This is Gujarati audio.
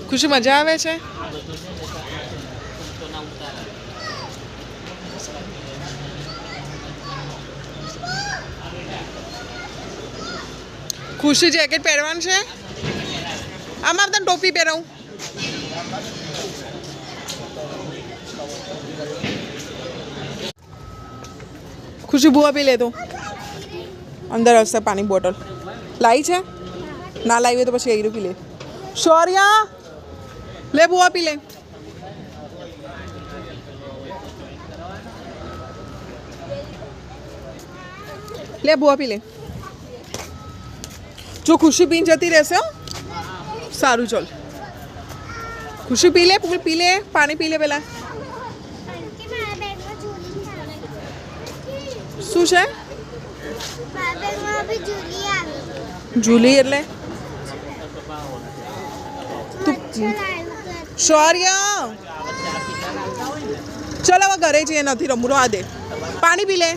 ખુશી મજા આવે છે? ખુશી જેકેટ પહેરવાનું છે? આમાં તને ટોપી પહેરાવું. ખુશી બુઆ પી લે તો અંદર હશે પાણી બોટલ લાવી છે. ના લાવી તો પછી એરું પી લે. શૌર્ય લે બુઆ પી લે. લે બુઆ પી લે. જો ખુશી પીને જતી રહેશે. સારું ચાલ. ખુશી પી લે પી લે પાણી પી લે પેલા. શું છે? જુલી એટલે શૌર્ય ચલ હવે ઘરે જઈએ નથી રમવું. આ દે પાણી પી લે.